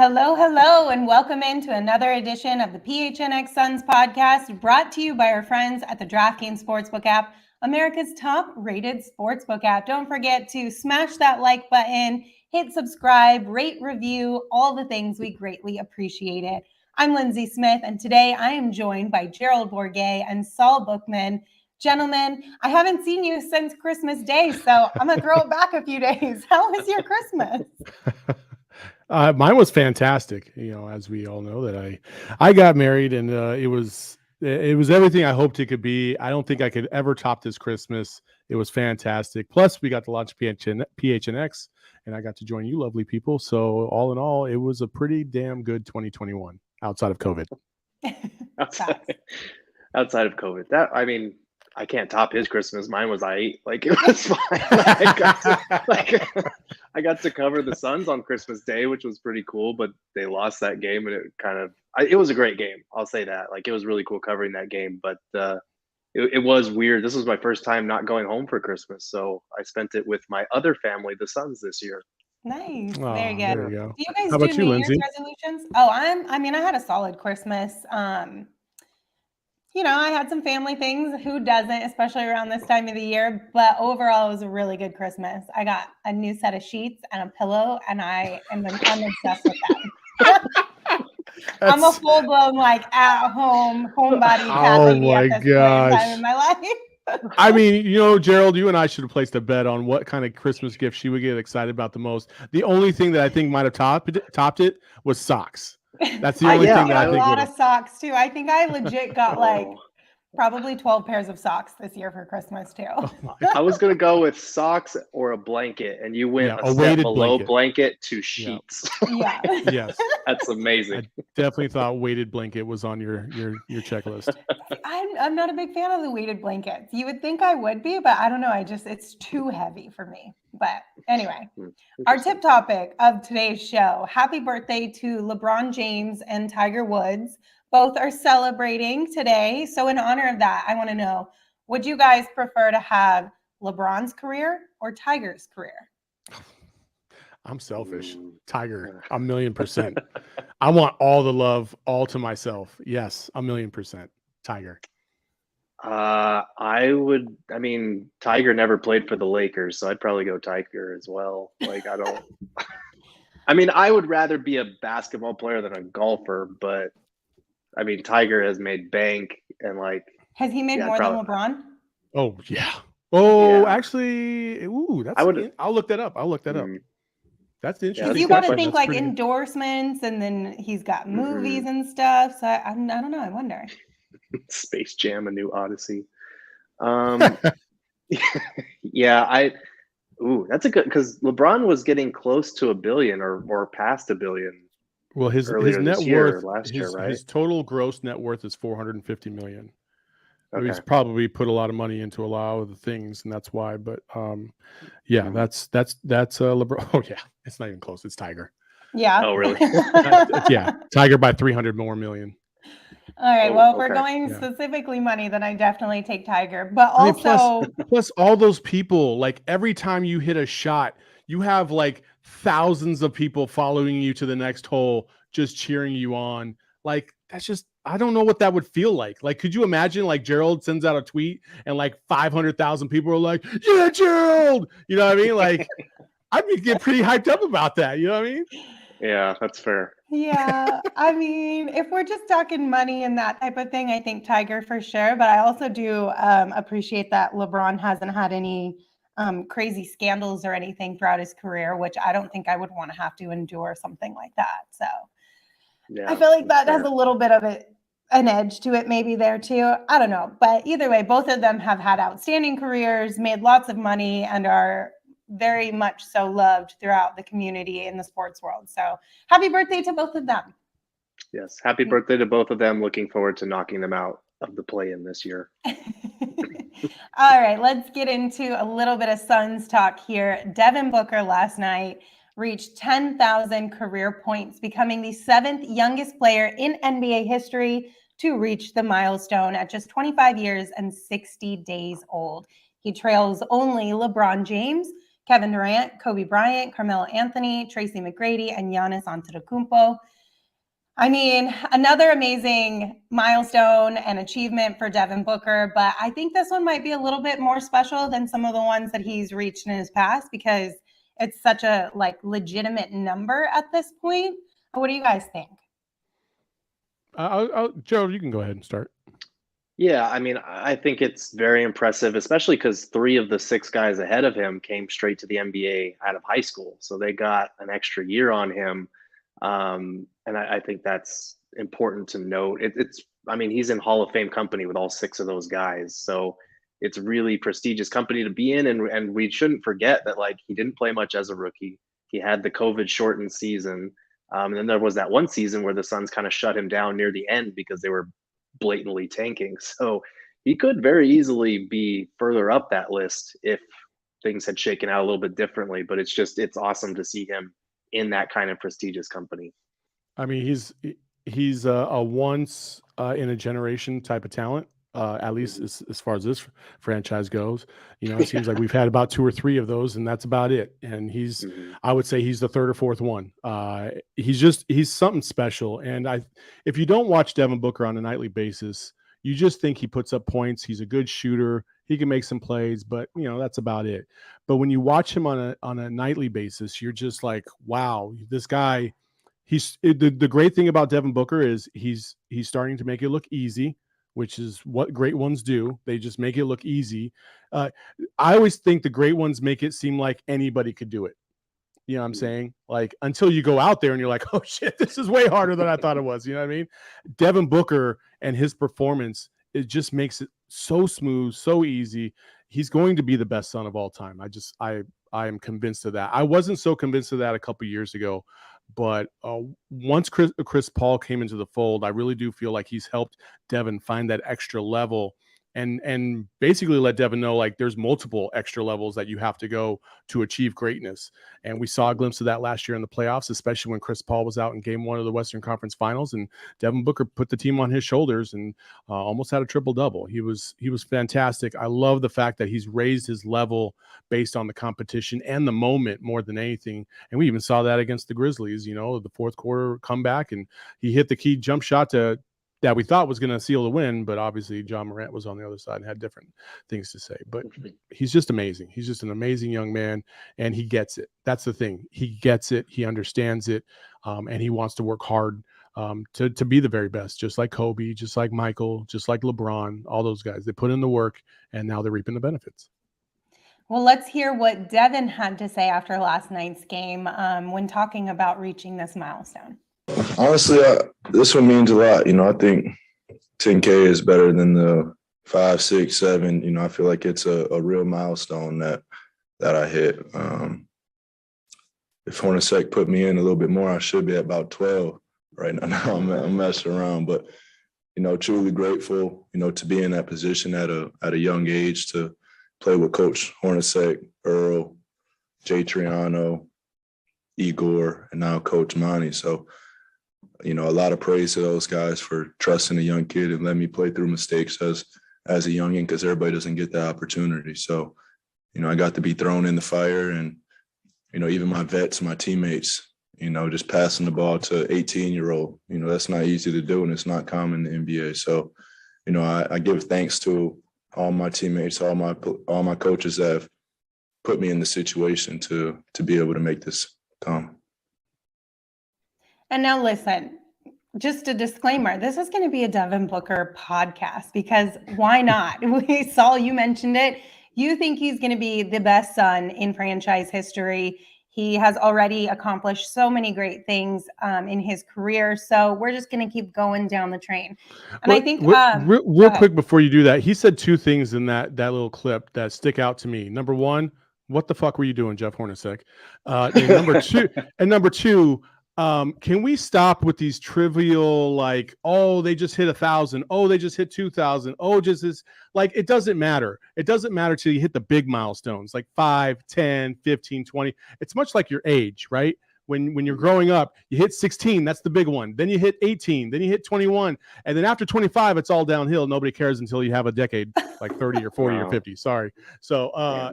Hello, hello, and welcome into another edition of the PHNX Suns podcast, brought to you by our friends at the DraftKings Sportsbook app, America's top-rated sportsbook app. Don't forget to smash that like button, hit subscribe, rate, review, all the things. We greatly appreciate it. I'm Lindsey Smith, and today I am joined by Gerald, Bourguet, and Saul Bookman. Gentlemen, I haven't seen you since Christmas Day, so I'm going to throw it back a few days. How was your Christmas? Mine was fantastic. You know, as we all know that I got married, and it was everything I hoped it could be. I don't think I could ever top this Christmas. It was fantastic. Plus, we got to launch PHNX, and I got to join you lovely people. So all in all, it was a pretty damn good 2021 outside of COVID. outside of COVID, I can't top his Christmas. Mine was it was fine. I got to cover the Suns on Christmas Day, which was pretty cool, but they lost that game, and it was a great game. I'll say that. It was really cool covering that game, but it was weird. This was my first time not going home for Christmas, so I spent it with my other family, the Suns, this year. Nice. Oh, there you go. Do you guys How do about you, New Lindsey? Year's resolutions? Oh, I had a solid Christmas. I had some family things. Who doesn't, especially around this time of the year? But overall, it was a really good Christmas. I got a new set of sheets and a pillow, and I'm obsessed with them. I'm a full-blown, at-home, homebody cat lady at this point in time in my life. I mean, Gerald, you and I should have placed a bet on what kind of Christmas gift she would get excited about the most. The only thing that I think might have topped it was socks. That's the only thing that I think. A lot of socks too. I think I legit got probably 12 pairs of socks this year for Christmas too. I was gonna go with socks or a blanket, and you went a step below blanket to sheets. Yeah. Yes. That's amazing. I definitely thought weighted blanket was on your checklist. I'm not a big fan of the weighted blankets. You would think I would be, but I don't know. It's too heavy for me. But anyway, our tip topic of today's show: happy birthday to LeBron James and Tiger Woods. Both are celebrating today. So in honor of that, I want to know, would you guys prefer to have LeBron's career or Tiger's career? I'm selfish. Tiger, 1,000,000%. I want all the love, all to myself. Yes, 1,000,000%. Tiger. Tiger never played for the Lakers, so I'd probably go Tiger as well. I would rather be a basketball player than a golfer, but Tiger has made bank and has he made more than LeBron? Oh yeah. Oh, yeah. Actually, I'll look that up. That's interesting. You got to think endorsements, and then he's got movies and stuff. So I don't know. I wonder. Space Jam: A New Odyssey. Yeah, that's a good, because LeBron was getting close to $1 billion or past $1 billion. Well, his net worth last year, right? His total gross net worth is $450 million. Okay. He's probably put a lot of money into a lot of the things, and that's why. But that's LeBron. Oh yeah, it's not even close. It's Tiger. Yeah. Oh really? Yeah, Tiger by 300 more million. All right. Well, if we're going specifically money, then I definitely take Tiger. But also, plus all those people. Every time you hit a shot, you have thousands of people following you to the next hole, just cheering you on. That's just, I don't know what that would feel like. Could you imagine Gerald sends out a tweet and 500,000 people are like, yeah, Gerald, you know what I mean? I'd get pretty hyped up about that. You know what I mean? Yeah, that's fair. Yeah. If we're just talking money and that type of thing, I think Tiger for sure. But I also do appreciate that LeBron hasn't had any crazy scandals or anything throughout his career, which I don't think I would want to have to endure something like that. So yeah, I feel like that has a little bit of an edge to it maybe there too. I don't know. But either way, both of them have had outstanding careers, made lots of money, and are very much so loved throughout the community in the sports world. So happy birthday to both of them. Yes. Happy birthday to both of them. Looking forward to knocking them out of the play-in this year. All right, let's get into a little bit of Suns talk here. Devin Booker last night reached 10,000 career points, becoming the 7th youngest player in NBA history to reach the milestone at just 25 years and 60 days old. He trails only LeBron James, Kevin Durant, Kobe Bryant, Carmelo Anthony, Tracy McGrady, and Giannis Antetokounmpo. I mean, another amazing milestone and achievement for Devin Booker, but I think this one might be a little bit more special than some of the ones that he's reached in his past because it's such a legitimate number at this point. What do you guys think? Gerald, you can go ahead and start. Yeah, I mean, I think it's very impressive, especially because 3 of the 6 guys ahead of him came straight to the NBA out of high school. So they got an extra year on him. And I think that's important to note. I mean, he's in Hall of Fame company with all 6 of those guys. So it's really prestigious company to be in. And we shouldn't forget that, he didn't play much as a rookie. He had the COVID shortened season. And then there was that one season where the Suns kind of shut him down near the end because they were blatantly tanking. So he could very easily be further up that list if things had shaken out a little bit differently. But it's awesome to see him in that kind of prestigious company. I mean, he's a once in a generation type of talent, at least as far as this franchise goes. It seems like we've had about 2 or 3 of those, and that's about it. And I would say he's the 3rd or 4th one. He's something special. And if you don't watch Devin Booker on a nightly basis, you just think he puts up points. He's a good shooter. He can make some plays, but that's about it. But when you watch him on a nightly basis, you're just like, wow, this guy. The great thing about Devin Booker is he's starting to make it look easy, which is what great ones do. They just make it look easy. I always think the great ones make it seem like anybody could do it. You know what I'm saying? Until you go out there and you're like, oh shit, this is way harder than I thought it was. You know what I mean? Devin Booker and his performance, it just makes it so smooth, so easy. He's going to be the best Sun of all time. I am convinced of that. I wasn't so convinced of that a couple years ago, but once Chris Paul came into the fold, I really do feel like he's helped Devin find that extra level and basically let Devin know there's multiple extra levels that you have to go to achieve greatness. And we saw a glimpse of that last year in the playoffs, especially when Chris Paul was out in game 1 of the Western Conference Finals, and Devin Booker put the team on his shoulders and almost had a triple-double. He was fantastic. I love the fact that he's raised his level based on the competition and the moment more than anything. And we even saw that against the Grizzlies, the 4th quarter comeback, and he hit the key jump shot that we thought was going to seal the win, but obviously John Morant was on the other side and had different things to say. But he's just amazing. He's just an amazing young man, and he gets it. That's the thing. He gets it. He understands it, and he wants to work hard to be the very best, just like Kobe, just like Mikal, just like LeBron, all those guys. They put in the work, and now they're reaping the benefits. Well, let's hear what Devin had to say after last night's game when talking about reaching this milestone. Honestly, this one means a lot. I think 10K is better than the 5, 6, 7. I feel like it's a real milestone that I hit. If Hornacek put me in a little bit more, I should be at about 12 right now. I'm messing around, but truly grateful, to be in that position at a young age, to play with Coach Hornacek, Earl, Jay Triano, Igor, and now Coach Monty. So, a lot of praise to those guys for trusting a young kid and letting me play through mistakes as a youngin', because everybody doesn't get that opportunity. So, I got to be thrown in the fire, and, even my vets, my teammates, just passing the ball to 18-year-old, that's not easy to do, and it's not common in the NBA. So, I give thanks to all my teammates, all my coaches that have put me in the situation to be able to make this come. And now listen, just a disclaimer, this is going to be a Devin Booker podcast because why not? Saul, you mentioned it. You think he's going to be the best Sun in franchise history. He has already accomplished so many great things in his career. So we're just going to keep going down the train. And I think real quick before you do that, he said 2 things in that little clip that stick out to me. Number 1, what the fuck were you doing, Jeff Hornacek? And number two, can we stop with these trivial, they just hit 1,000. Oh, they just hit 2,000. Oh, just this, it doesn't matter. It doesn't matter till you hit the big milestones, 5, 10, 15, 20. It's much like your age, right? when you're growing up, you hit 16, that's the big one. Then you hit 18, then you hit 21, and then after 25, it's all downhill. Nobody cares until you have a decade, like 30 or 40 or 50. Sorry. So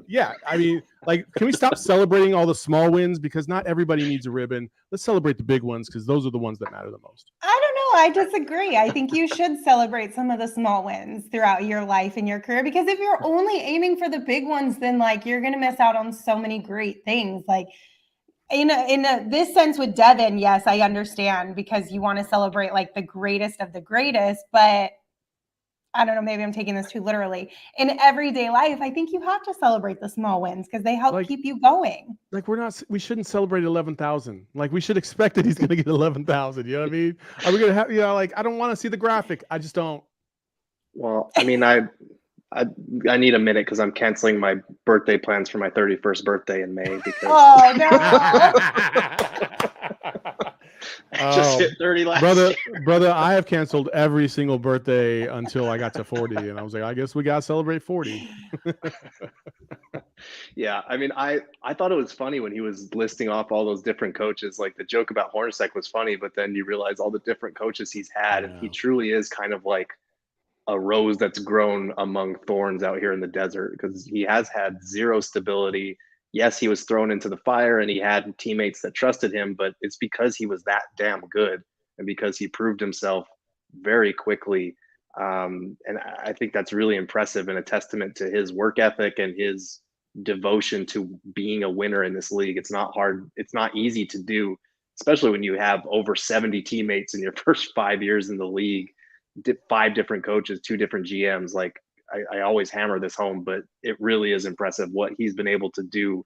yeah, I mean, like, can we stop celebrating all the small wins, because not everybody needs a ribbon? Let's celebrate the big ones, because those are the ones that matter the most. I don't know. I disagree. I think you should celebrate some of the small wins throughout your life and your career, because if you're only aiming for the big ones, then like you're going to miss out on so many great things. Like in this sense with Devin, yes, I understand, because you want to celebrate like the greatest of the greatest, but I don't know, maybe I'm taking this too literally. In everyday life, I think you have to celebrate the small wins because they help keep you going. Like we shouldn't celebrate 11,000. Like we should expect that he's going to get 11,000. You know what I mean? Are we going to have, like, I don't want to see the graphic. I just don't. Well, I mean, I need a minute because I'm canceling my birthday plans for my 31st birthday in May because oh no. Just hit 30 last year. Brother, I have canceled every single birthday until I got to 40, and I was like, I guess we gotta celebrate 40. Yeah, I mean, I thought it was funny when he was listing off all those different coaches. Like the joke about Hornacek was funny, but then you realize all the different coaches he's had, and he truly is kind of like a rose that's grown among thorns out here in the desert, because he has had zero stability. Yes, he was thrown into the fire and he had teammates that trusted him, but it's because he was that damn good and because he proved himself very quickly. And I think that's really impressive and a testament to his work ethic and his devotion to being a winner in this league. It's not hard. It's not easy to do, especially when you have over 70 teammates in your first 5 years in the league, 5 different coaches, 2 different GMs. Like, I always hammer this home, but it really is impressive what he's been able to do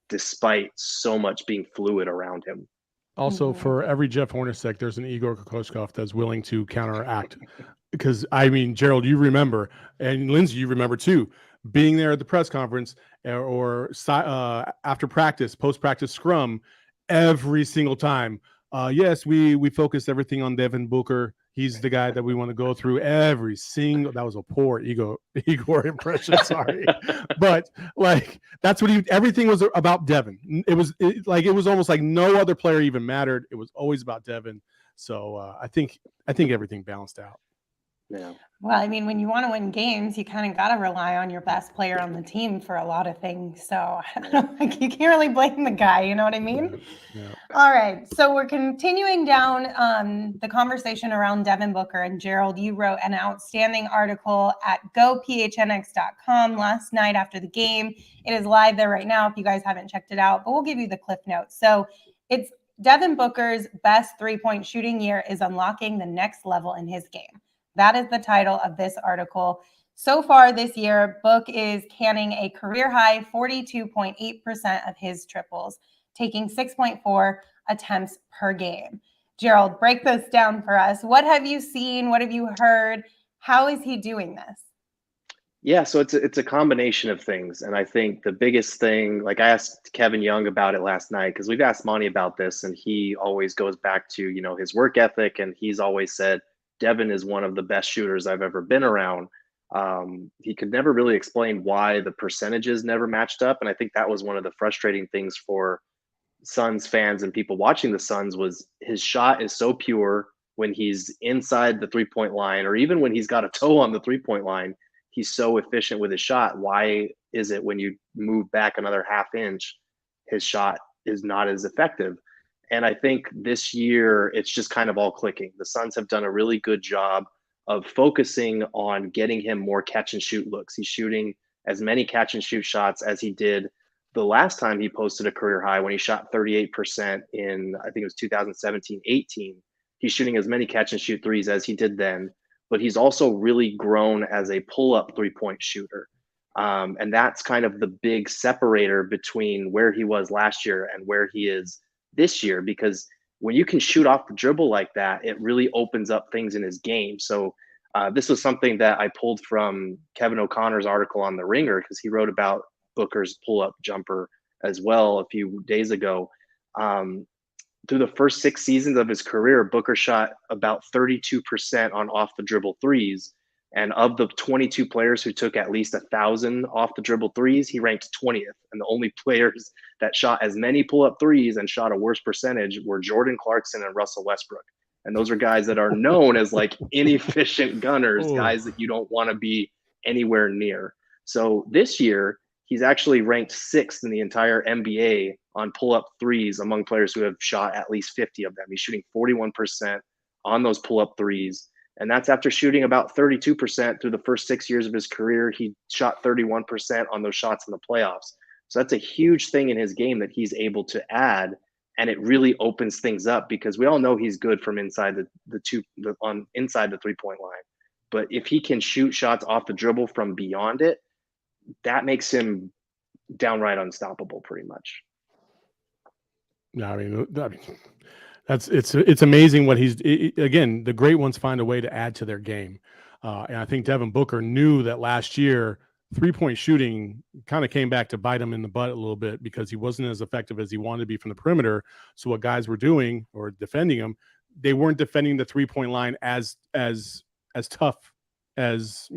despite so much being fluid around him. Also, for every Jeff Hornacek, there's an Igor Kokoskov that's willing to counteract. Because, I mean, Gerald, you remember, and Lindsey, you remember too, being there at the press conference or after practice, post-practice scrum, every single time. Yes, we focused everything on Devin Booker. He's the guy that we want to go through every single. That was a poor Igor impression. Sorry, but like that's what everything was about Devin. It was almost like no other player even mattered. It was always about Devin. So I think everything balanced out. Yeah. Well, I mean, when you want to win games, you kind of got to rely on your best player on the team for a lot of things. So I don't know, like you can't really blame the guy. You know what I mean? Yeah. All right. So we're continuing down the conversation around Devin Booker. And Gerald, you wrote an outstanding article at gophnx.com last night after the game. It is live there right now if you guys haven't checked it out, but we'll give you the cliff notes. So it's Devin Booker's best three-point shooting year is unlocking the next level in his game. That is the title of this article. So far this year, Book is canning a career high 42.8% of his triples, taking 6.4 attempts per game. Gerald, break this down for us. What have you seen? What have you heard? How is he doing this? Yeah, so it's a combination of things. And I think the biggest thing, like I asked Kevin Young about it last night, because we've asked Monty about this, and he always goes back to, his work ethic. And he's always said, Devin is one of the best shooters I've ever been around. He could never really explain why the percentages never matched up. And I think that was one of the frustrating things for Suns fans and people watching the Suns was his shot is so pure when he's inside the three-point line, or even when he's got a toe on the three-point line, he's so efficient with his shot. Why is it when you move back another half inch, his shot is not as effective? And I think this year, it's just kind of all clicking. The Suns have done a really good job of focusing on getting him more catch and shoot looks. He's shooting as many catch and shoot shots as he did the last time he posted a career high when he shot 38% in, I think it was 2017-18. He's shooting as many catch and shoot threes as he did then, but he's also really grown as a pull-up three-point shooter. And that's kind of the big separator between where he was last year and where he is this year, because when you can shoot off the dribble like that, it really opens up things in his game. So this was something that I pulled from Kevin O'Connor's article on The Ringer, because he wrote about Booker's pull-up jumper as well a few days ago. Through the first 6 seasons of his career, Booker shot about 32% on off the dribble threes. And of the 22 players who took at least 1,000 off the dribble threes, he ranked 20th. And the only players that shot as many pull-up threes and shot a worse percentage were Jordan Clarkson and Russell Westbrook. And those are guys that are known as like inefficient gunners, guys that you don't want to be anywhere near. So this year, he's actually ranked 6th in the entire NBA on pull-up threes among players who have shot at least 50 of them. He's shooting 41% on those pull-up threes. And that's after shooting about 32% through the first 6 years of his career. He shot 31% on those shots in the playoffs. So that's a huge thing in his game that he's able to add. And it really opens things up because we all know he's good from inside inside the 3-point line. But if he can shoot shots off the dribble from beyond it, that makes him downright unstoppable pretty much. No, I mean it's amazing what again, the great ones find a way to add to their game. And I think Devin Booker knew that last year 3-point shooting kind of came back to bite him in the butt a little bit because he wasn't as effective as he wanted to be from the perimeter. So what guys were doing or defending him, they weren't defending the 3-point line as tough as,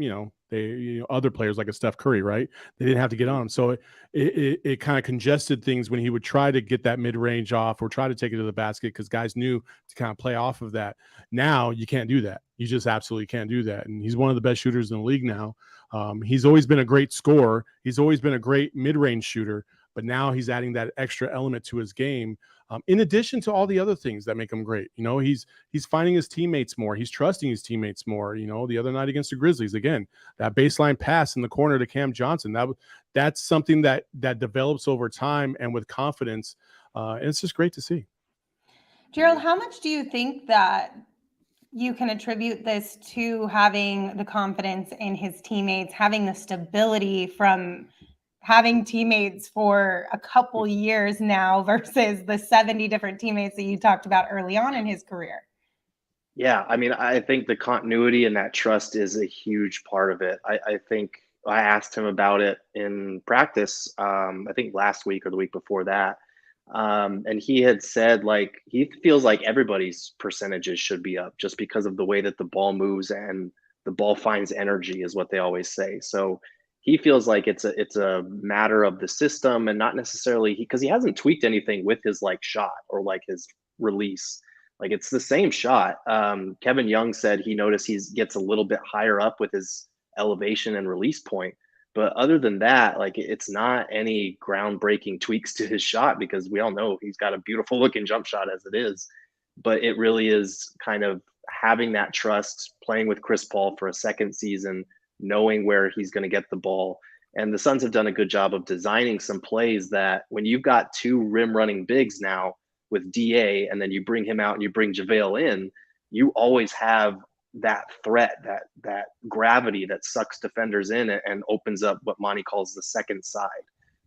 other players like a Steph Curry, right? They didn't have to get on him. So it kind of congested things when he would try to get that mid-range off or try to take it to the basket because guys knew to kind of play off of that. Now you can't do that. You just absolutely can't do that. And he's one of the best shooters in the league now. He's always been a great scorer. He's always been a great mid-range shooter, but now he's adding that extra element to his game. In addition to all the other things that make him great, he's finding his teammates more. He's trusting his teammates more. The other night against the Grizzlies, again, that baseline pass in the corner to Cam Johnson, that's something that develops over time and with confidence. And it's just great to see. Gerald, how much do you think that you can attribute this to having the confidence in his teammates, having the stability from having teammates for a couple years now versus the 70 different teammates that you talked about early on in his career? Yeah, I mean, I think the continuity and that trust is a huge part of it. I think I asked him about it in practice, I think last week or the week before that. And he had said, he feels like everybody's percentages should be up just because of the way that the ball moves and the ball finds energy is what they always say. So he feels like it's a matter of the system and not necessarily because he hasn't tweaked anything with his shot or his release. It's the same shot. Kevin Young said he noticed he gets a little bit higher up with his elevation and release point. But other than that, it's not any groundbreaking tweaks to his shot because we all know he's got a beautiful looking jump shot as it is. But it really is kind of having that trust, playing with Chris Paul for a second season, knowing where he's going to get the ball. And the Suns have done a good job of designing some plays that when you've got 2 rim running bigs now with DA, and then you bring him out and you bring JaVale in, you always have that threat, that gravity that sucks defenders in and opens up what Monty calls the second side.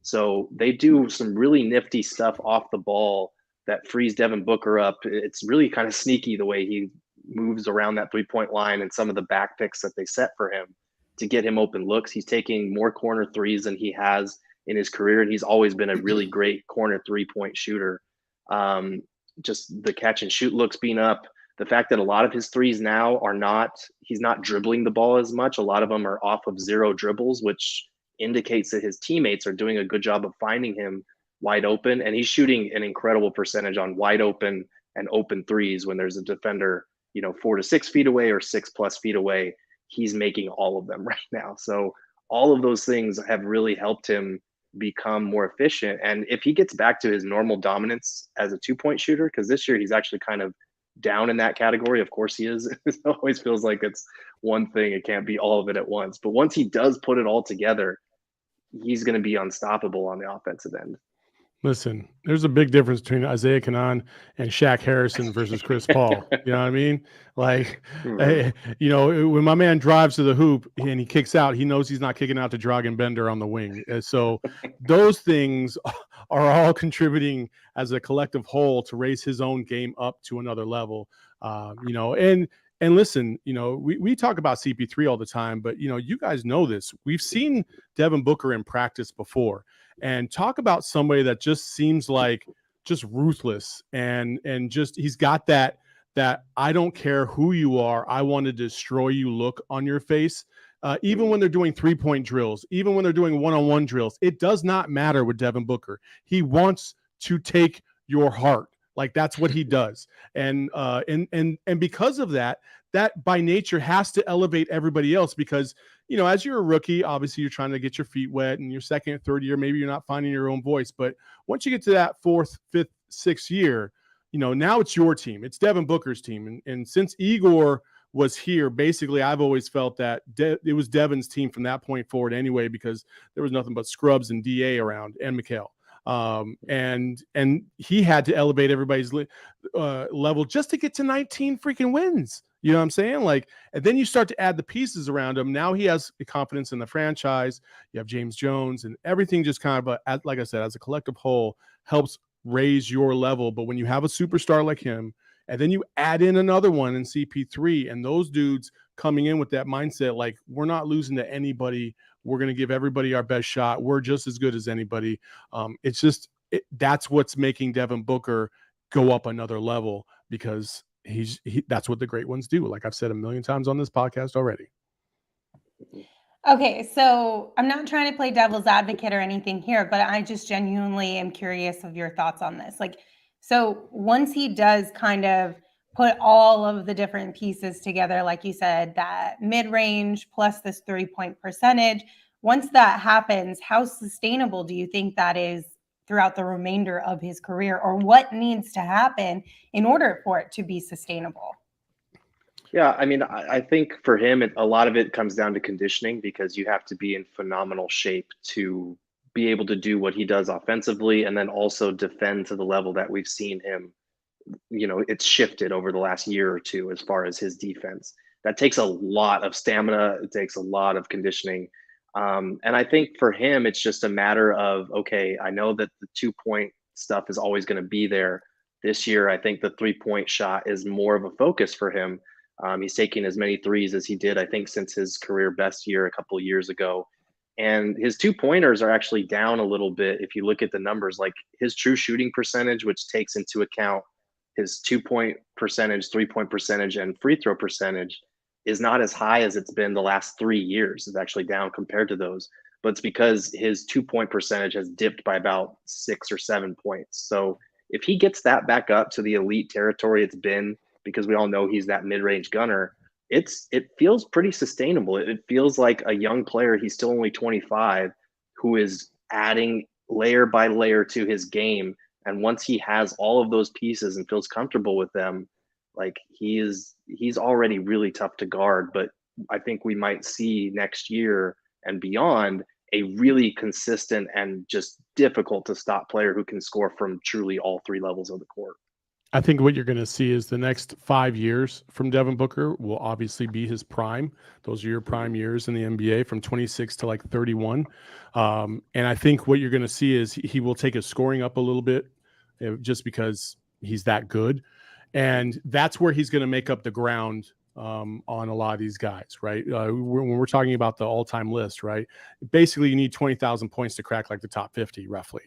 So they do some really nifty stuff off the ball that frees Devin Booker up. It's really kind of sneaky the way he moves around that 3-point line and some of the back picks that they set for him to get him open looks. He's taking more corner threes than he has in his career, and he's always been a really great corner 3-point shooter. Just the catch and shoot looks being up. The fact that a lot of his threes now he's not dribbling the ball as much. A lot of them are off of 0 dribbles, which indicates that his teammates are doing a good job of finding him wide open. And he's shooting an incredible percentage on wide open and open threes when there's a defender, 4 to 6 feet away or 6+ feet away. He's making all of them right now. So all of those things have really helped him become more efficient. And if he gets back to his normal dominance as a 2-point shooter, because this year he's actually kind of down in that category. Of course he is. It always feels like it's one thing. It can't be all of it at once. But once he does put it all together, he's going to be unstoppable on the offensive end. Listen, there's a big difference between Isaiah Canaan and Shaq Harrison versus Chris Paul. You know what I mean? When my man drives to the hoop and he kicks out, he knows he's not kicking out to Dragan Bender on the wing. And so those things are all contributing as a collective whole to raise his own game up to another level. And listen, we talk about CP3 all the time, but you guys know this. We've seen Devin Booker in practice before. And talk about somebody that just seems like just ruthless and just he's got that I don't care who you are, I want to destroy you look on your face. even when they're doing 3-point drills, even when they're doing one-on-one drills. It does not matter with Devin Booker. He wants to take your heart. Like, that's what he does. And because of that by nature has to elevate everybody else, because, you know, as you're a rookie, obviously you're trying to get your feet wet, and your second or third year, maybe you're not finding your own voice. But once you get to that 4th, 5th, 6th year, you know, now it's your team. It's Devin Booker's team. And since Igor was here, basically I've always felt that it was Devon's team from that point forward anyway, because there was nothing but scrubs and DA around, and Mikal. And he had to elevate everybody's level just to get to 19 freaking wins. You know what I'm saying? Like, and then you start to add the pieces around him. Now he has confidence in the franchise. You have James Jones, and everything just kind of, like I said, as a collective whole, helps raise your level. But when you have a superstar like him, and then you add in another one in CP3, and those dudes coming in with that mindset, like, we're not losing to anybody. We're going to give everybody our best shot. We're just as good as anybody. It's just, that's what's making Devin Booker go up another level, because that's what the great ones do. Like I've said a million times on this podcast already. Okay, so I'm not trying to play devil's advocate or anything here, but I just genuinely am curious of your thoughts on this. Like, so once he does kind of put all of the different pieces together, like you said, that mid-range plus this 3-point percentage, once that happens, how sustainable do you think that is throughout the remainder of his career, or what needs to happen in order for it to be sustainable? Yeah, I mean, I think for him, a lot of it comes down to conditioning, because you have to be in phenomenal shape to be able to do what he does offensively, and then also defend to the level that we've seen him. You know, it's shifted over the last year or two as far as his defense. That takes a lot of stamina. It takes a lot of conditioning. And I think for him, it's just a matter of, okay, I know that the 2-point stuff is always going to be there. This year, I think the 3-point shot is more of a focus for him. He's taking as many threes as he did, I think, since his career best year a couple of years ago. And his 2-pointers are actually down a little bit. If you look at the numbers, like his true shooting percentage, which takes into account his 2-point percentage, 3-point percentage, and free throw percentage, is not as high as it's been the last 3 years. It's actually down compared to those. But it's because his 2-point percentage has dipped by about 6 or 7 points. So if he gets that back up to the elite territory it's been, because we all know he's that mid-range gunner, it feels pretty sustainable. It feels like a young player. He's still only 25, who is adding layer by layer to his game. And once he has all of those pieces and feels comfortable with them, like he's already really tough to guard. But I think we might see next year and beyond a really consistent and just difficult to stop player who can score from truly all 3 levels of the court. I think what you're going to see is the next 5 years from Devin Booker will obviously be his prime. Those are your prime years in the NBA, from 26 to like 31. And I think what you're going to see is he will take his scoring up a little bit, just because he's that good. And that's where he's going to make up the ground on a lot of these guys, right? When we're talking about the all-time list, right? Basically, you need 20,000 points to crack like the top 50, roughly.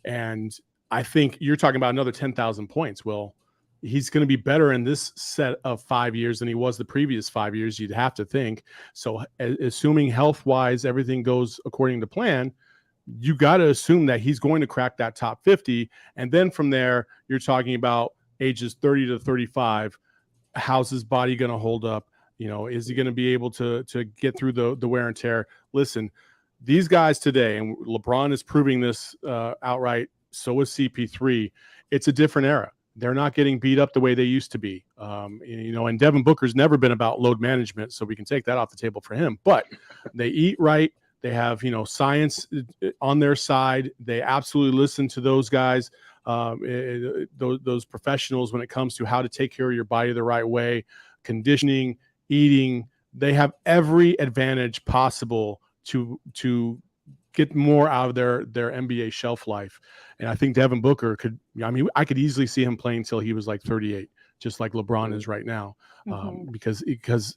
And I think you're talking about another 10,000 points. Well, he's going to be better in this set of 5 years than he was the previous 5 years, you'd have to think. So assuming health-wise everything goes according to plan, you got to assume that he's going to crack that top 50. And then from there, you're talking about ages 30 to 35. How's his body going to hold up? You know, is he going to be able to get through the wear and tear? Listen, these guys today, and LeBron is proving this outright, so is CP3. It's a different era. They're not getting beat up the way they used to be. You know, and Devin Booker's never been about load management, so we can take that off the table for him. But they eat right. They have, you know, science on their side. They absolutely listen to those guys, those professionals when it comes to how to take care of your body the right way, conditioning, eating. They have every advantage possible to get more out of their NBA shelf life. And I think Devin Booker could, I mean, I could easily see him playing till he was like 38, just like LeBron is right now, because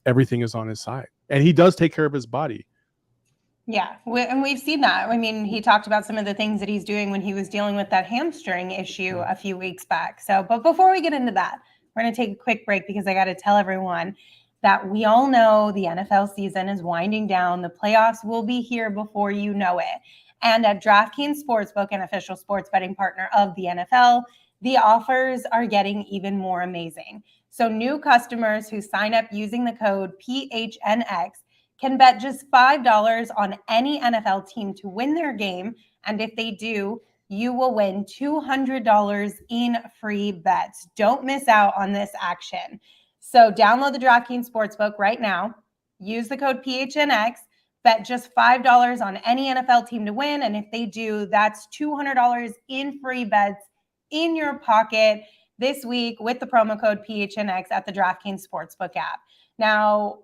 everything is on his side. And he does take care of his body. Yeah, and we've seen that. I mean, he talked about some of the things that he's doing when he was dealing with that hamstring issue a few weeks back. So, but before we get into that, we're going to take a quick break because I got to tell everyone that we all know the NFL season is winding down. The playoffs will be here before you know it. And at DraftKings Sportsbook, an official sports betting partner of the NFL, the offers are getting even more amazing. So new customers who sign up using the code PHNX can bet just $5 on any NFL team to win their game. And if they do, you will win $200 in free bets. Don't miss out on this action. So download the DraftKings Sportsbook right now. Use the code PHNX. Bet just $5 on any NFL team to win. And if they do, that's $200 in free bets in your pocket this week with the promo code PHNX at the DraftKings Sportsbook app. Now,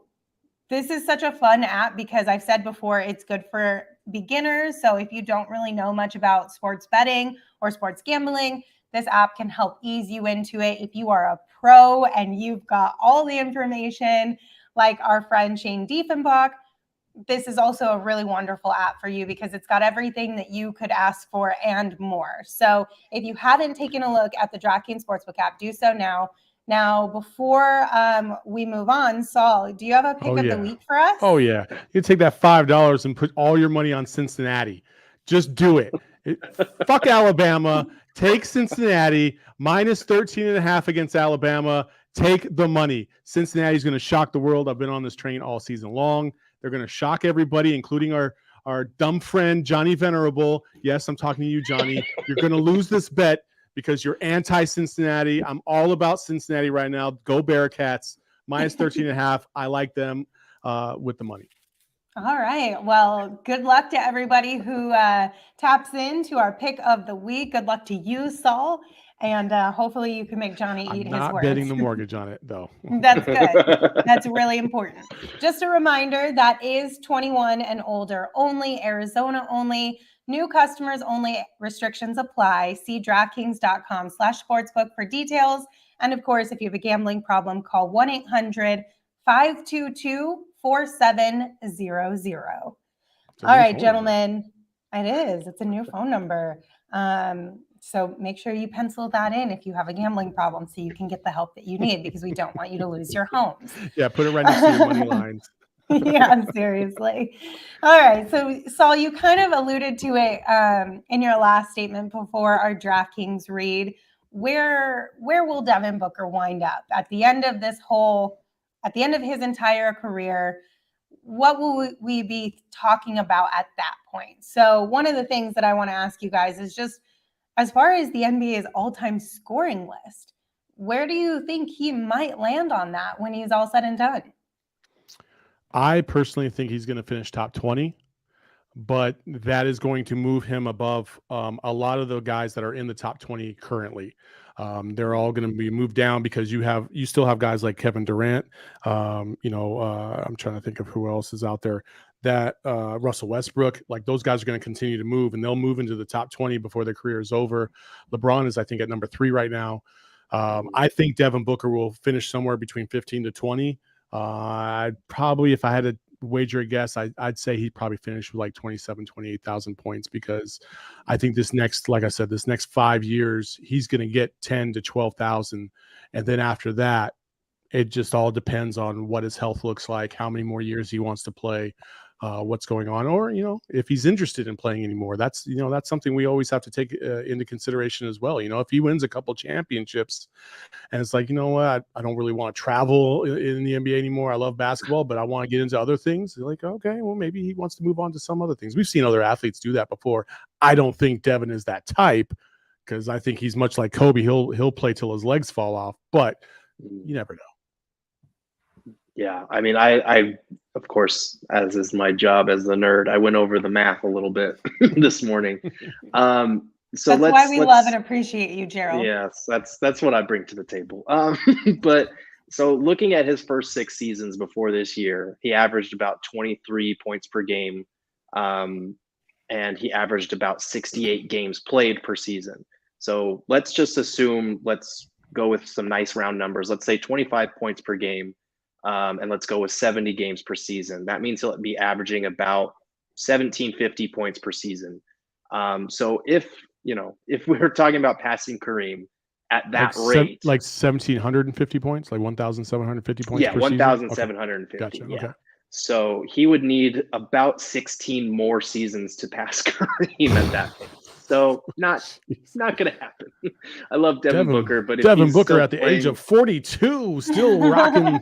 this is such a fun app because I've said before, it's good for beginners. So if you don't really know much about sports betting or sports gambling, this app can help ease you into it. If you are a pro and you've got all the information, like our friend Shane Diefenbach, this is also a really wonderful app for you because it's got everything that you could ask for and more. So if you haven't taken a look at the DraftKings Sportsbook app, do so now. Now, before we move on, Saul, do you have a pick of the week for us? Oh, yeah. You take that $5 and put all your money on Cincinnati. Just do it. Fuck Alabama. Take Cincinnati minus 13.5 against Alabama. Take the money. Cincinnati's going to shock the world. I've been on this train all season long. They're going to shock everybody, including our dumb friend, Johnny Venerable. Yes, I'm talking to you, Johnny. You're going to lose this bet because you're anti-Cincinnati. I'm all about Cincinnati right now. Go Bearcats. Minus 13.5. I like them with the money. All right. Well, good luck to everybody who taps into our pick of the week. Good luck to you, Saul. And hopefully you can make Johnny eat his words. I'm not betting the mortgage on it, though. That's good. That's really important. Just a reminder, that is 21 and older only, Arizona only. New customers only. Restrictions apply. See DraftKings.com/sportsbook for details. And of course, if you have a gambling problem, call 1-800-522-4700. All right, gentlemen. It is. It's a new phone number. So make sure you pencil that in if you have a gambling problem so you can get the help that you need, because we don't want you to lose your homes. Yeah, put it right next to your money lines. Yeah, seriously. All right. So, Saul, you kind of alluded to it in your last statement before our DraftKings read. Where will Devin Booker wind up at the end of his entire career? What will we be talking about at that point? So one of the things that I want to ask you guys is just, as far as the NBA's all-time scoring list, where do you think he might land on that when he's all said and done? I personally think he's going to finish top 20, but that is going to move him above a lot of the guys that are in the top 20 currently. They're all going to be moved down because you still have guys like Kevin Durant. I'm trying to think of who else is out there. That Russell Westbrook, like those guys are going to continue to move, and they'll move into the top 20 before their career is over. LeBron is, I think, at number 3 right now. I think Devin Booker will finish somewhere between 15 to 20. I'd probably, if I had to wager a guess, I'd say he'd probably finish with like 28,000 points, because I think this next 5 years, he's going to get 10 to 12,000. And then after that, it just all depends on what his health looks like, how many more years he wants to play, what's going on, or, if he's interested in playing anymore. That's something we always have to take into consideration as well. If he wins a couple championships and it's like, I don't really want to travel in the NBA anymore. I love basketball, but I want to get into other things. They're like, okay, well, maybe he wants to move on to some other things. We've seen other athletes do that before. I don't think Devin is that type, because I think he's much like Kobe. He'll play till his legs fall off, but you never know. Yeah, I mean, I of course, as is my job as the nerd, I went over the math a little bit this morning. So that's why we love and appreciate you, Gerald. Yes, that's what I bring to the table. But so looking at his first 6 seasons before this year, he averaged about 23 points per game, and he averaged about 68 games played per season. So let's just assume, let's go with some nice round numbers. Let's say 25 points per game. And let's go with 70 games per season. That means he'll be averaging about 1,750 points per season. So if we're talking about passing Kareem, at that like rate. like 1,750 points, like 1,750 points Yeah, per season? 1,750. Gotcha. Yeah. Okay. So he would need about 16 more seasons to pass Kareem at that pace. So not going to happen. I love Devin Booker, but if Devin he's Booker still at the playing, age of 42, still rocking.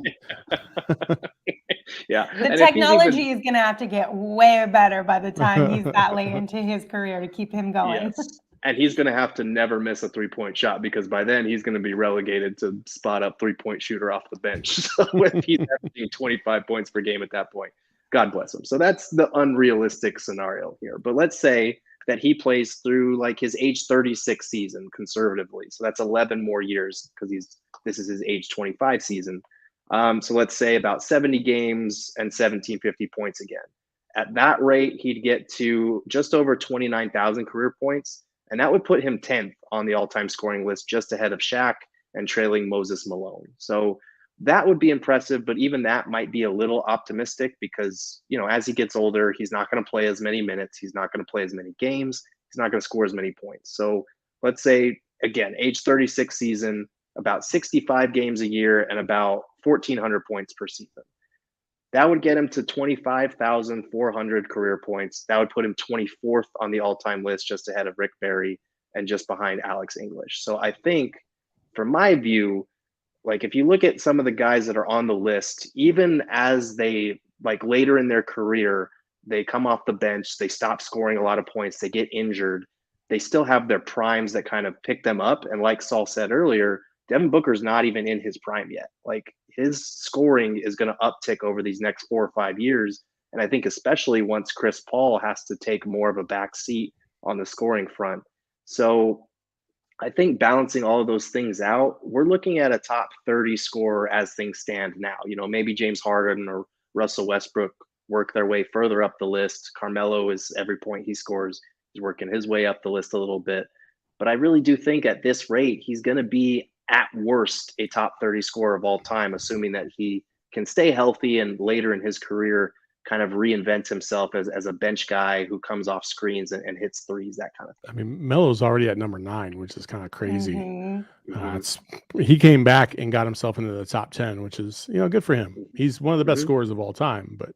yeah, The and technology is going to have to get way better by the time he's that late into his career to keep him going. Yes. And he's going to have to never miss a 3-point shot, because by then he's going to be relegated to spot up 3-point shooter off the bench. So if he's averaging 25 points per game at that point, God bless him. So that's the unrealistic scenario here. But let's say that he plays through like his age 36 season conservatively. So that's 11 more years, because this is his age 25 season. So let's say about 70 games and 1,750 points again. At that rate, he'd get to just over 29,000 career points. And that would put him 10th on the all-time scoring list, just ahead of Shaq and trailing Moses Malone. So that would be impressive, but even that might be a little optimistic, because, you know, as he gets older, he's not going to play as many minutes. He's not going to play as many games. He's not going to score as many points. So let's say, again, age 36 season, about 65 games a year and about 1,400 points per season. That would get him to 25,400 career points. That would put him 24th on the all-time list, just ahead of Rick Barry and just behind Alex English. So I think, from my view, like if you look at some of the guys that are on the list, even as they, like later in their career, they come off the bench, they stop scoring a lot of points, they get injured, they still have their primes that kind of pick them up. And like Saul said earlier, Devin Booker's not even in his prime yet. Like, his scoring is going to uptick over these next 4 or 5 years. And I think especially once Chris Paul has to take more of a back seat on the scoring front. So I think balancing all of those things out, we're looking at a top 30 scorer as things stand now. You know, maybe James Harden or Russell Westbrook work their way further up the list. Carmelo is, every point he scores, he's working his way up the list a little bit. But I really do think at this rate, he's going to be at worst a top 30 scorer of all time, assuming that he can stay healthy and later in his career kind of reinvent himself as a bench guy who comes off screens and hits threes, that kind of thing. I mean, Melo's already at number 9, which is kind of crazy. Mm-hmm. He came back and got himself into the top 10, which is, you know, good for him. He's one of the best scorers of all time, but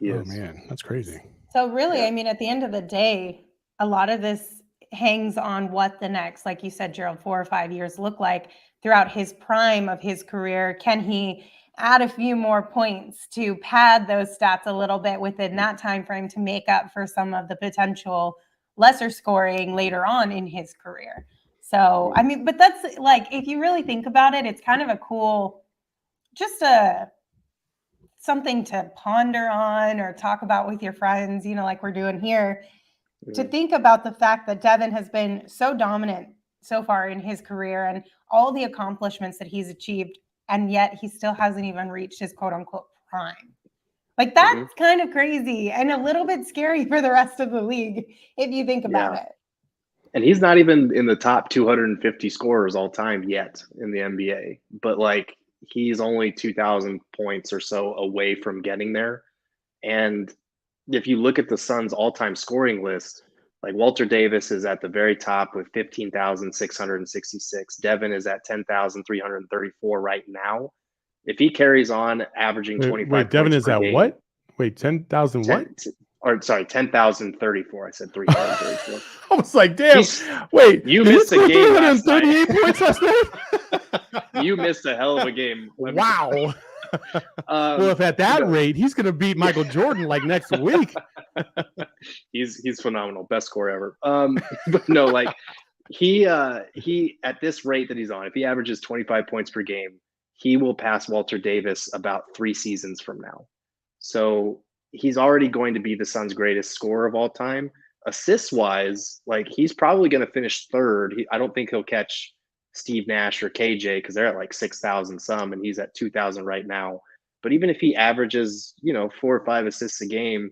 man, that's crazy. So really, I mean, at the end of the day, a lot of this hangs on what the next, like you said, Gerald, 4 or 5 years look like throughout his prime of his career. Can he add a few more points to pad those stats a little bit within that time frame to make up for some of the potential lesser scoring later on in his career? So, I mean, but that's like, if you really think about it, it's kind of a cool, just something to ponder on or talk about with your friends, you know, like we're doing here. To think about the fact that Devin has been so dominant so far in his career and all the accomplishments that he's achieved, and yet he still hasn't even reached his quote unquote prime. Like, that's kind of crazy and a little bit scary for the rest of the league if you think about it. And he's not even in the top 250 scorers all time yet in the NBA, but like, he's only 2,000 points or so away from getting there. And if you look at the Suns' all-time scoring list, like Walter Davis is at the very top with 15,666. Devin is at 10,334 right now. If he carries on averaging 25 wait, Devin points is per at game, what? Wait, 10,000 what? Or sorry, 10,034. I said 334. I was like, damn. Wait, you missed a game last night. 38 points last night? You missed a hell of a game. Wow. Well, if at that rate, he's going to beat Michael Jordan like next week. He's phenomenal, best scorer ever. But no, like he at this rate that he's on, if he averages 25 points per game, he will pass Walter Davis about 3 seasons from now. So he's already going to be the Suns' greatest scorer of all time. Assists wise, like he's probably going to finish third. I don't think he'll catch Steve Nash or KJ because they're at like 6,000 some, and he's at 2,000 right now. But even if he averages, 4 or 5 assists a game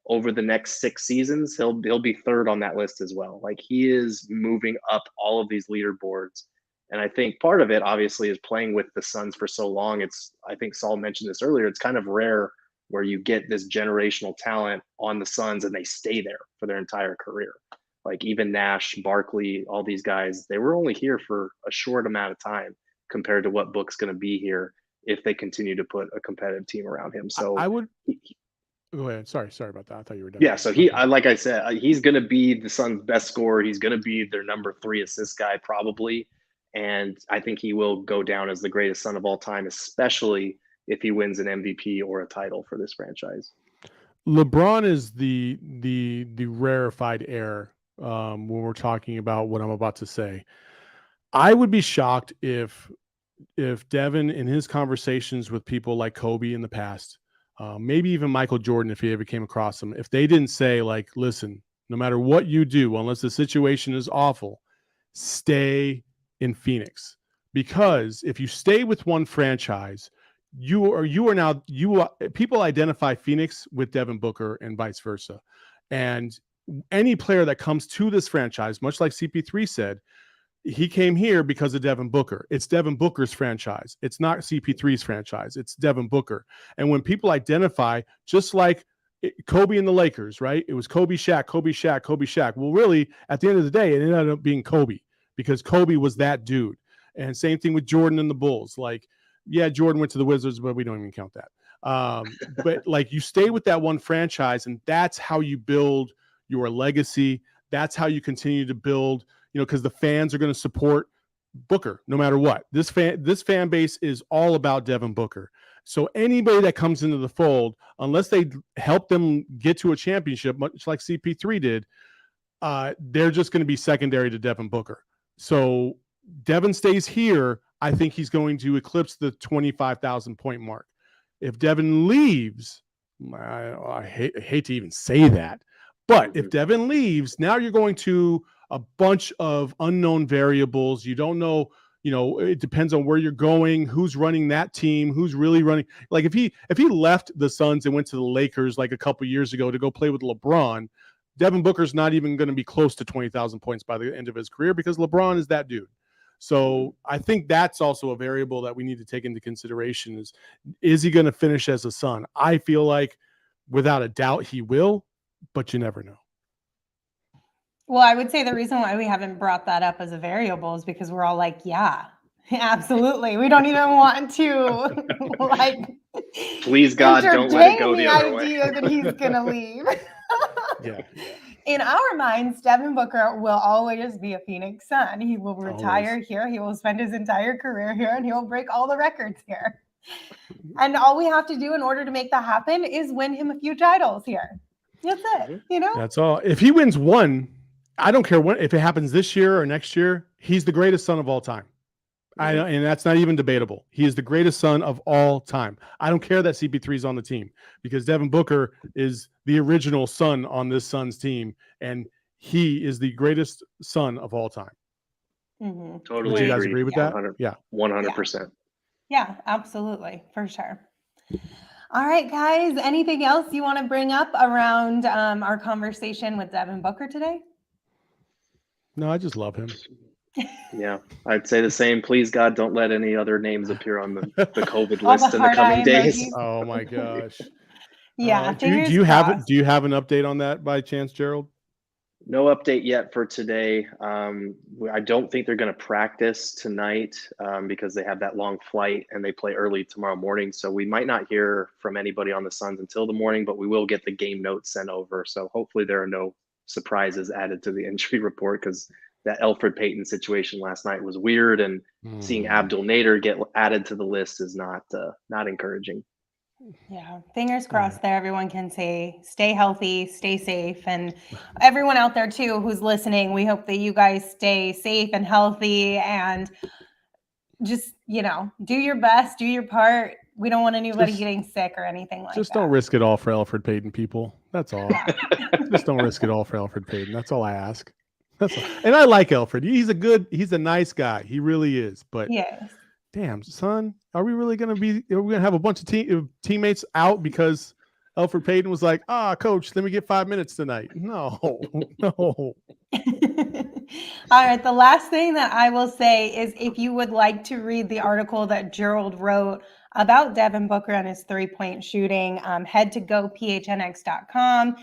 over the next 6 seasons, he'll be third on that list as well. Like, he is moving up all of these leaderboards. And I think part of it obviously is playing with the Suns for so long. I think Saul mentioned this earlier, it's kind of rare where you get this generational talent on the Suns and they stay there for their entire career. Like even Nash, Barkley, all these guys, they were only here for a short amount of time compared to what Book's going to be here if they continue to put a competitive team around him. So I would go ahead. Sorry about that. I thought you were done. Yeah, so like I said, he's going to be the Suns' best scorer. He's going to be their number 3 assist guy probably, and I think he will go down as the greatest Sun of all time, especially if he wins an MVP or a title for this franchise. LeBron is the rarefied air when we're talking about what I'm about to say. I would be shocked if Devin, in his conversations with people like Kobe in the past, maybe even Michael Jordan, if he ever came across him, if they didn't say, like, listen, no matter what you do, unless the situation is awful, stay in Phoenix. Because if you stay with one franchise, people identify Phoenix with Devin Booker and vice versa. And any player that comes to this franchise, much like CP3 said, he came here because of Devin Booker. It's Devin Booker's franchise. It's not CP3's franchise. It's Devin Booker. And when people identify, just like Kobe and the Lakers, right? It was Kobe, Shaq, Kobe, Shaq, Kobe, Shaq. Well, really, at the end of the day, it ended up being Kobe because Kobe was that dude. And same thing with Jordan and the Bulls. Like, yeah, Jordan went to the Wizards, but we don't even count that. But like, you stay with that one franchise, and that's how you build your legacy. That's how you continue to build, because the fans are going to support Booker no matter what. This fan base is all about Devin Booker. So anybody that comes into the fold, unless they help them get to a championship, much like CP3 did, they're just going to be secondary to Devin Booker. So Devin stays here, I think he's going to eclipse the 25,000 point mark. If Devin leaves, I hate to even say that, but if Devin leaves, now you're going to a bunch of unknown variables. You don't know, it depends on where you're going, who's running that team, who's really running. Like if he left the Suns and went to the Lakers like a couple years ago to go play with LeBron, Devin Booker's not even going to be close to 20,000 points by the end of his career because LeBron is that dude. So I think that's also a variable that we need to take into consideration is he going to finish as a Sun? I feel like without a doubt he will, but you never know. Well, I would say the reason why we haven't brought that up as a variable is because we're all like, yeah, absolutely. We don't even want to please God, don't let it go the other way. idea that he's going to leave. Yeah. In our minds, Devin Booker will always be a Phoenix Sun. He will retire here. He will spend his entire career here, and he will break all the records here. And all we have to do in order to make that happen is win him a few titles here. That's it. That's all. If he wins one, I don't care if it happens this year or next year, he's the greatest Sun of all time. And that's not even debatable. He is the greatest Sun of all time. I don't care that CP3 is on the team because Devin Booker is the original Sun on this Suns team, and he is the greatest Sun of all time. Mm-hmm. Totally. Would you guys agree with that? Yeah. 100%. Yeah, absolutely. For sure. All right, guys. Anything else you want to bring up around our conversation with Devin Booker today? No, I just love him. Yeah, I'd say the same. Please, God, don't let any other names appear on the COVID list in the coming days. Oh my gosh. Yeah. Do you have an update on that by chance, Gerald? No update yet for today. I don't think they're going to practice tonight because they have that long flight and they play early tomorrow morning. So we might not hear from anybody on the Suns until the morning, but we will get the game notes sent over. So hopefully there are no surprises added to the injury report because that Elfrid Payton situation last night was weird, and seeing Abdul-Jabbar get added to the list is not encouraging. Yeah, fingers crossed there. Everyone can stay healthy, stay safe, and everyone out there too who's listening, we hope that you guys stay safe and healthy and just, do your best, do your part. We don't want anybody getting sick or anything like that. Just don't risk it all for Elfrid Payton, people. That's all. Just don't risk it all for Elfrid Payton. That's all I ask. That's all. And I like Elfrid. He's a nice guy. He really is. But yes. Damn, son, are we going to have a bunch of teammates out because Elfrid Payton was like, coach, let me get 5 minutes tonight? No. All right. The last thing that I will say is if you would like to read the article that Gerald wrote about Devin Booker and his 3-point shooting, head to gophnx.com.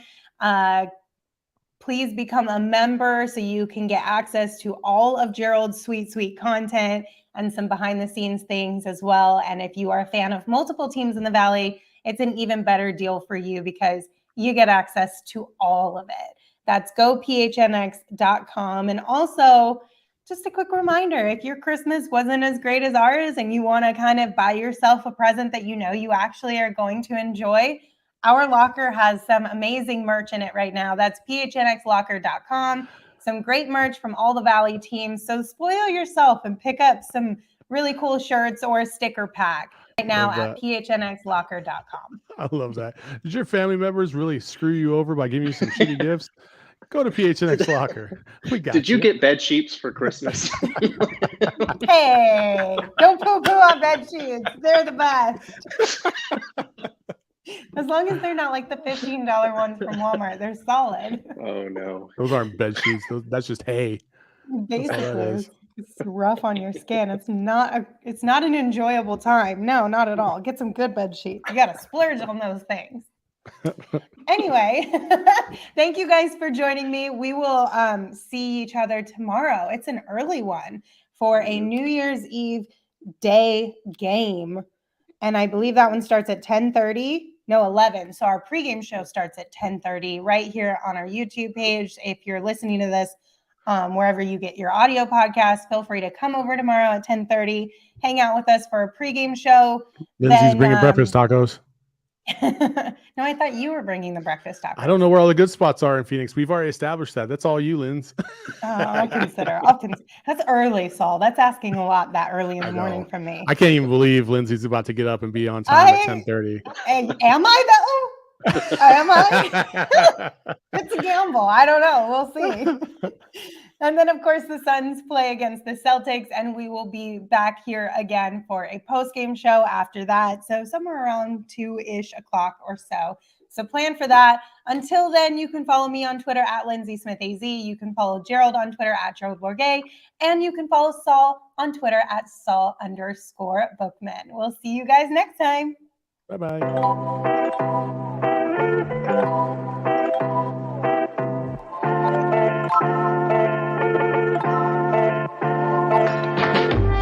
please become a member so you can get access to all of Gerald's sweet content and some behind the scenes things as well. And if you are a fan of multiple teams in the Valley, it's an even better deal for you because you get access to all of it. That's gophnx.com. And also, just a quick reminder, if your Christmas wasn't as great as ours and you want to kind of buy yourself a present that you know you actually are going to enjoy, our locker has some amazing merch in it right now. That's phnxlocker.com. Some great merch from all the Valley teams. So spoil yourself and pick up some really cool shirts or a sticker pack right now at phnxlocker.com. I love that. Did your family members really screw you over by giving you some shitty gifts? Go to PHNX Locker. We got Did you get bed sheets for Christmas? Hey, don't poo-poo on bed sheets. They're the best. As long as they're not like the $15 ones from Walmart, they're solid. Oh no. Those aren't bed sheets. That's just hay. Basically, it's rough on your skin. It's not an enjoyable time. No, not at all. Get some good bed sheets. You got to splurge on those things. Anyway, thank you guys for joining me. We will see each other tomorrow. It's an early one for a New Year's Eve day game. And I believe that one starts at 10:30. No, 11. So our pregame show starts at 10:30 right here on our YouTube page. If you're listening to this wherever you get your audio podcast, feel free to come over tomorrow at 10:30. Hang out with us for a pregame show. Lindsay's bringing breakfast tacos. No, I thought you were bringing the breakfast tacos. I don't know where all the good spots are in Phoenix. We've already established that. That's all you, Linz. I'll consider. That's early, Saul. That's asking a lot that early in the morning from me. I can't even believe Lindsay's about to get up and be on time at 10:30. Am I though? Am I? It's a gamble. I don't know. We'll see. And then, of course, the Suns play against the Celtics, and we will be back here again for a post-game show after that. So somewhere around 2-ish o'clock or so. So plan for that. Until then, you can follow me on Twitter at Lindsey Smith AZ. You can follow Gerald on Twitter at Gerald Bourguet. And you can follow Saul on Twitter at Saul_Bookman. We'll see you guys next time. Bye-bye.